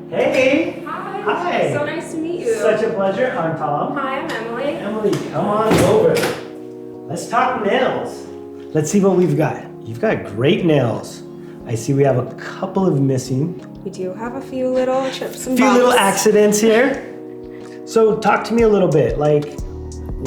Hey! Hi. Hi! So nice to meet you. Such a pleasure. I'm Tom. Hi, I'm Emily. Emily, come on over. Let's talk nails. Let's see what we've got. You've got great nails. I see we have a couple of missing. We do have a few little chips and A few bumps. little accidents here. So talk to me a little bit, like,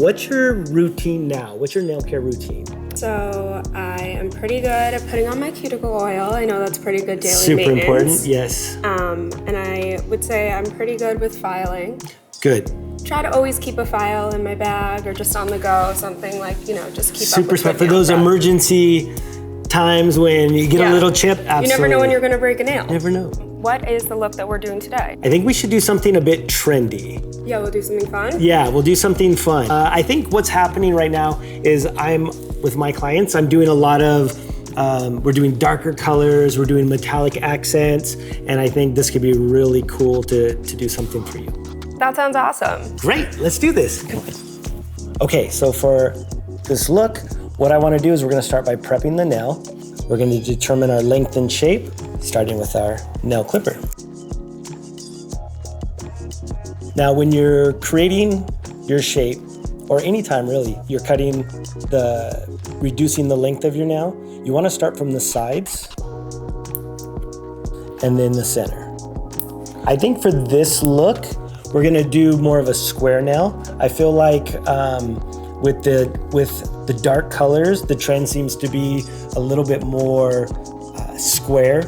what's your routine now? What's your nail care routine? So I am pretty good at putting on my cuticle oil. I know that's pretty good daily Super maintenance. important, yes. And I would say I'm pretty good with filing. Good. Try to always keep a file in my bag or just on the go, something like, just keep Super up with smart my for nail those prep. emergency times when you get a little chip. Absolutely. You never know when you're gonna break a nail. Never know. What is the look that we're doing today? I think we should do something a bit trendy. Yeah, we'll do something fun. Yeah, we'll do something fun. I think what's happening right now is with my clients, I'm doing a lot of, we're doing darker colors, we're doing metallic accents, and I think this could be really cool to do something for you. That sounds awesome. Great, let's do this. Come on. Okay, so for this look, what I want to do is we're going to start by prepping the nail. We're going to determine our length and shape, starting with our nail clipper. Now, when you're creating your shape, or anytime really, you're reducing the length of your nail, you want to start from the sides and then the center. I think for this look, we're going to do more of a square nail. I feel like with the dark colors, the trend seems to be a little bit more square,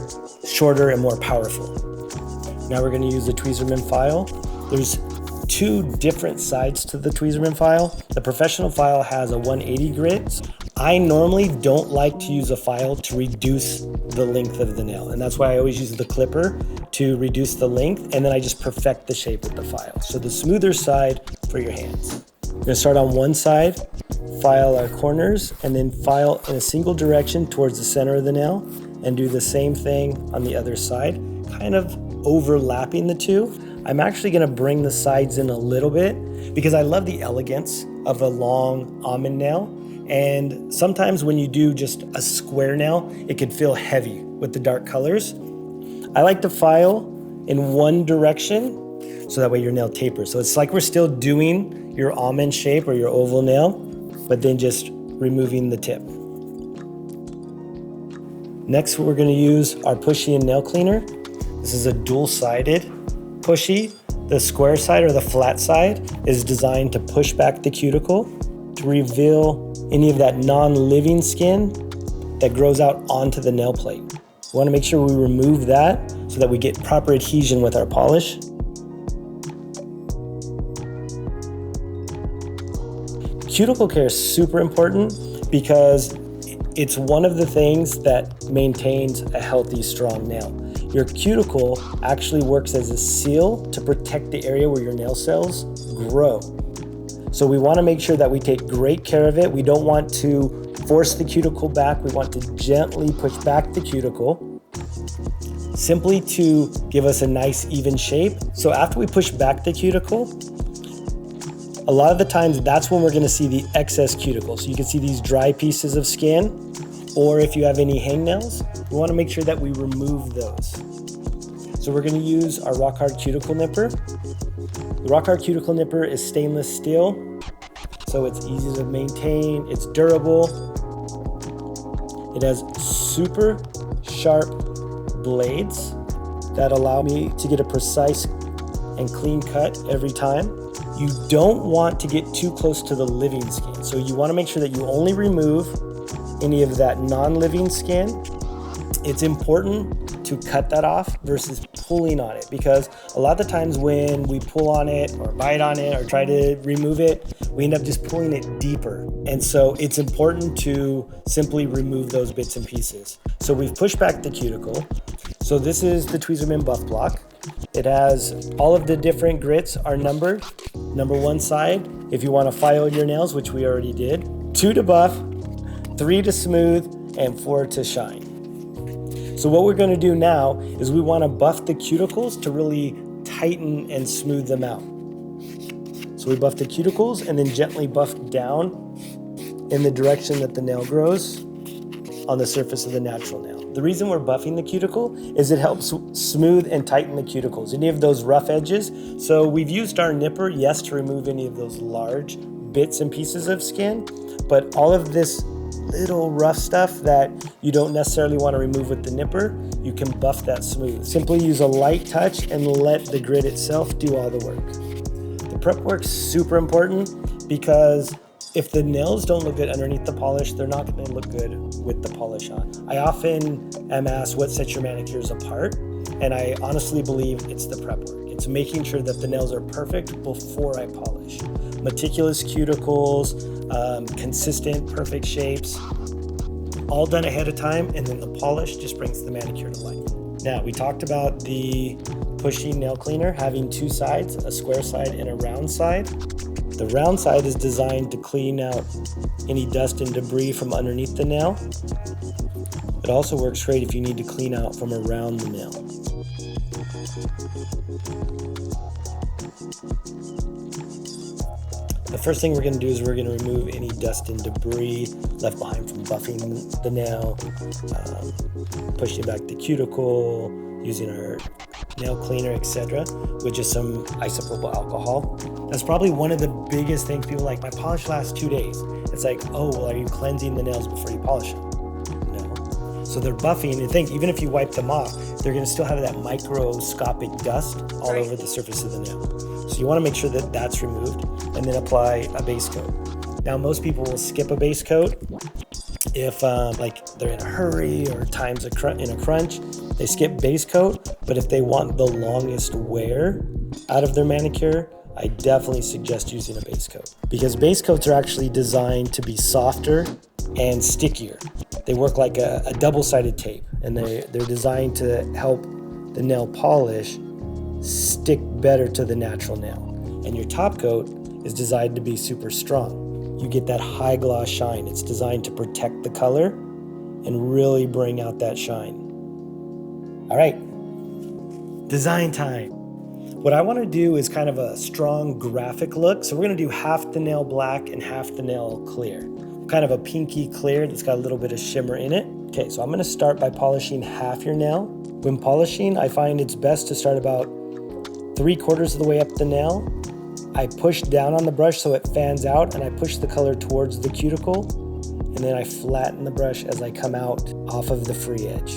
shorter, and more powerful. Now we're going to use the Tweezerman file. There's two different sides to the Tweezerman file. The professional file has a 180 grit. I normally don't like to use a file to reduce the length of the nail, and that's why I always use the clipper to reduce the length, and then I just perfect the shape with the file. So the smoother side for your hands. We're gonna start on one side, file our corners, and then file in a single direction towards the center of the nail, and do the same thing on the other side, kind of overlapping the two. I'm actually gonna bring the sides in a little bit because I love the elegance of a long almond nail. And sometimes when you do just a square nail, it can feel heavy with the dark colors. I like to file in one direction so that way your nail tapers. So it's like we're still doing your almond shape or your oval nail, but then just removing the tip. Next, we're gonna use our pushy and nail cleaner. This is a dual-sided pushy. The square side or the flat side is designed to push back the cuticle to reveal any of that non-living skin that grows out onto the nail plate. We want to make sure we remove that so that we get proper adhesion with our polish. Cuticle care is super important because it's one of the things that maintains a healthy, strong nail. Your cuticle actually works as a seal to protect the area where your nail cells grow. So we want to make sure that we take great care of it. We don't want to force the cuticle back. We want to gently push back the cuticle, simply to give us a nice even shape. So after we push back the cuticle, a lot of the times that's when we're going to see the excess cuticle. So you can see these dry pieces of skin, or if you have any hangnails, we want to make sure that we remove those. So we're going to use our Rock Hard Cuticle Nipper. The Rock Hard Cuticle Nipper is stainless steel, so it's easy to maintain, it's durable. It has super sharp blades that allow me to get a precise and clean cut every time. You don't want to get too close to the living skin, so you want to make sure that you only remove any of that non-living skin. It's important to cut that off versus pulling on it, because a lot of the times when we pull on it or bite on it or try to remove it, we end up just pulling it deeper. And so it's important to simply remove those bits and pieces. So we've pushed back the cuticle. So this is the Tweezerman Buff Block. It has all of the different grits are numbered. Number one side, if you want to file your nails, which we already did. 2 to buff, 3 to smooth, and 4 to shine. So what we're going to do now is we want to buff the cuticles to really tighten and smooth them out. So we buff the cuticles and then gently buff down in the direction that the nail grows on the surface of the natural nail. The reason we're buffing the cuticle is it helps smooth and tighten the cuticles, any of those rough edges. So we've used our nipper, yes, to remove any of those large bits and pieces of skin, but all of this little rough stuff that you don't necessarily want to remove with the nipper, you can buff that smooth. Simply use a light touch and let the grit itself do all the work. The prep work's super important because if the nails don't look good underneath the polish, they're not going to look good with the polish on. I often am asked what sets your manicures apart, and I honestly believe it's the prep work. It's making sure that the nails are perfect before I polish. Meticulous cuticles, consistent, perfect shapes, all done ahead of time, and then the polish just brings the manicure to life. Now, we talked about the pushing nail cleaner having two sides, a square side and a round side. The round side is designed to clean out any dust and debris from underneath the nail. It also works great if you need to clean out from around the nail. The first thing we're going to do is we're going to remove any dust and debris left behind from buffing the nail, pushing back the cuticle, using our nail cleaner, etc., with just some isopropyl alcohol. That's probably one of the biggest things people like, my polish lasts 2 days. It's like, oh, well, are you cleansing the nails before you polish them? No. So they're buffing, and think, even if you wipe them off, they're going to still have that microscopic dust all over the surface of the nail. So you want to make sure that that's removed, and then apply a base coat. Now, most people will skip a base coat if like they're in a hurry or time's in a crunch. They skip base coat, but if they want the longest wear out of their manicure, I definitely suggest using a base coat, because base coats are actually designed to be softer and stickier. They work like a double-sided tape, and they're designed to help the nail polish stick better to the natural nail. And your top coat is designed to be super strong. You get that high gloss shine. It's designed to protect the color and really bring out that shine. All right, design time. What I want to do is kind of a strong graphic look. So we're going to do half the nail black and half the nail clear. Kind of a pinky clear that's got a little bit of shimmer in it. Okay, so I'm going to start by polishing half your nail. When polishing, I find it's best to start about 3/4 of the way up the nail. I push down on the brush so it fans out, and I push the color towards the cuticle, and then I flatten the brush as I come out off of the free edge.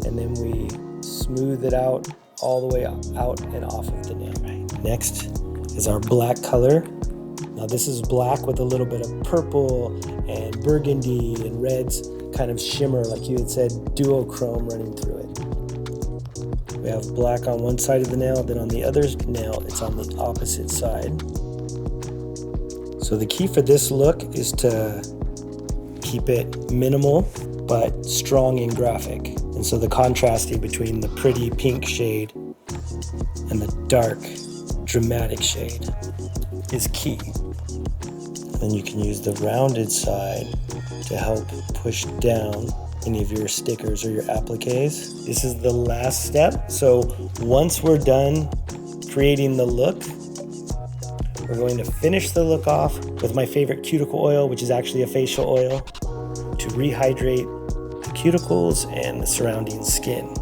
And then we smooth it out all the way out and off of the nail. Right. Next is our black color. Now this is black with a little bit of purple and burgundy and reds kind of shimmer, like you had said, duochrome running through it. We have black on one side of the nail, then on the other nail, it's on the opposite side. So the key for this look is to keep it minimal, but strong and graphic. And so the contrasting between the pretty pink shade and the dark, dramatic shade is key. Then you can use the rounded side to help push down any of your stickers or your appliques. This is the last step. So once we're done creating the look, we're going to finish the look off with my favorite cuticle oil, which is actually a facial oil, to rehydrate the cuticles and the surrounding skin.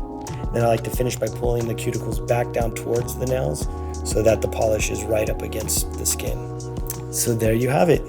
Then I like to finish by pulling the cuticles back down towards the nails so that the polish is right up against the skin. So there you have it.